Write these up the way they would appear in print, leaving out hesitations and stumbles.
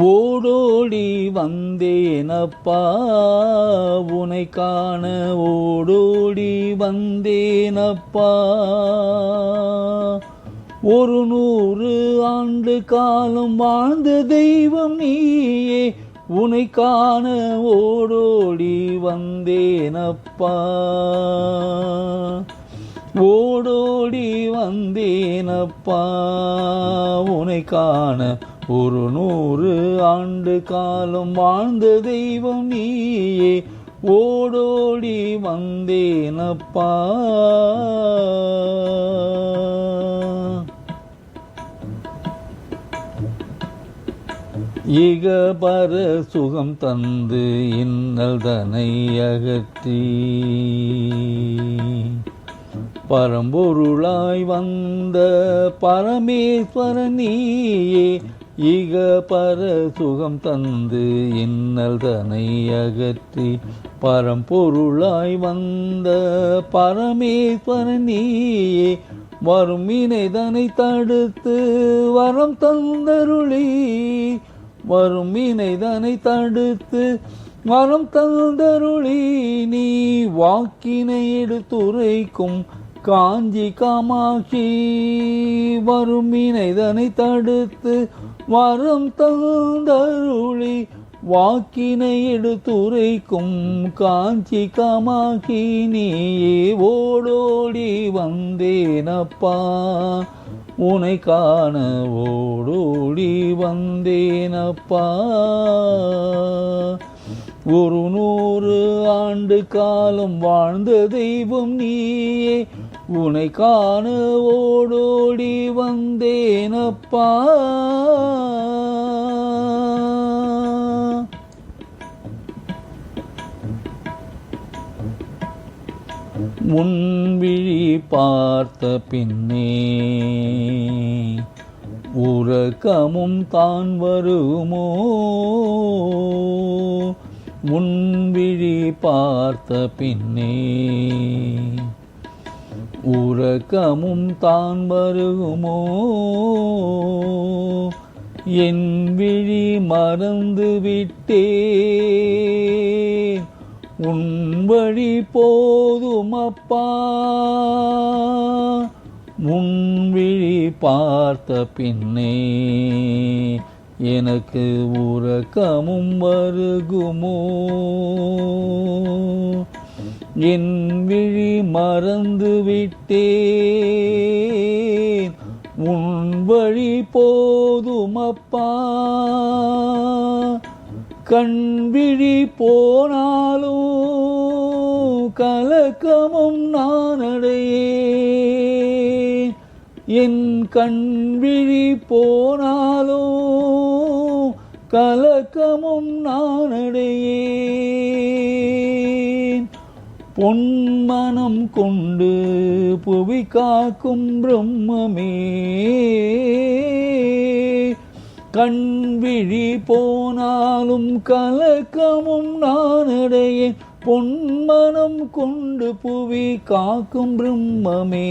ஓடோடி வந்தேனப்பா உனை காண, ஓடோடி வந்தேனப்பா. 100 ஆண்டு காலம் வாழ்ந்த தெய்வம் நீயே, உனை காண ஓடோடி வந்தேனப்பா. ஓடோடி வந்தேனப்பா உனை காண, 100 ஆண்டு காலம் வாழ்ந்த தெய்வம் நீயே, ஓடோடி வந்தேனப்பா. இகபர சுகம் தந்து இன்னல் தனை அகற்றி, பரம்பொருளாய் வந்த பரமேஸ்வரன் நீயே, இகபர சுகம் தந்து இன்னல் தனை அகற்றி, பரம்பொருளாய் வந்த பரமேஸ்வரன் நீயே, வரும் வினைதனை தடுத்து வரம் தந்தருளி, வரும் வினைதனை தடுத்து வரம் தந்தருளி, நீ வாக்கினை எடுத்துரைக்கும் காஞ்சி காமாட்சி, வரும் வினைதனை தடுத்து வரம் தந்தருளி, வாக்கினை எடுத்துரைக்கும் காஞ்சி காமாட்சி நீயே, ஓடோடி வந்தேனப்பா உனை காண, ஓடோடி வந்தேனப்பா. 100 ஆண்டு காலம் வாழ்ந்த தெய்வம் நீயே, உனை காண ஓடோடி வந்தேனப்பா. முன்விழி பார்த்த பின்னே உறக்கமும் தான் வருமோ, முன்விழி பார்த்த பின்னே உறக்கமும் தான் வருமோ, என் விழி மறந்து விட்டே உன் வழி போதுமப்பா. முன்விழி பார்த்த பின்னே எனக்கு உறக்கமும் வருகுமோ, என் விழி மறந்து விட்டேன் உன் வழி போதுமப்பா. கண்விழி போனாலும் கலக்கமும் நான் அடையேன், என் கண்விழி போனாலும் கலக்கமும் நான் அடையேன். பொன்மனம் கொண்டு புவி காக்கும் பிரம்மமே, கண்விழி போனாலும் கலக்கமும் நான் அடையேன், பொன்மனம் கொண்டு புவி காக்கும் பிரம்மமே,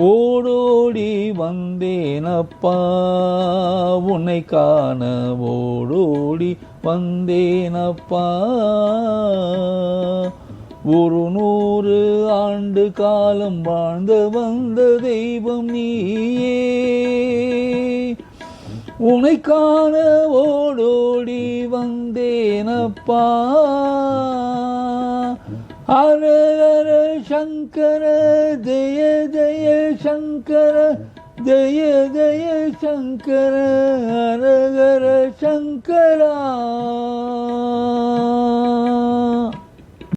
ஓடோடி வந்தேனப்பா உன்னை காண, ஓடோடி வந்தேனப்பா. 100 ஆண்டு காலம் வாழ்ந்த வந்த தெய்வம் நீயே, உனை காண ஓடோடி வந்தேனப்பா. ஹர ஹர சங்கர ஜெய ஜெய சங்கர, ஜெய ஜெய சங்கர, ஹர ஹர சங்கரா.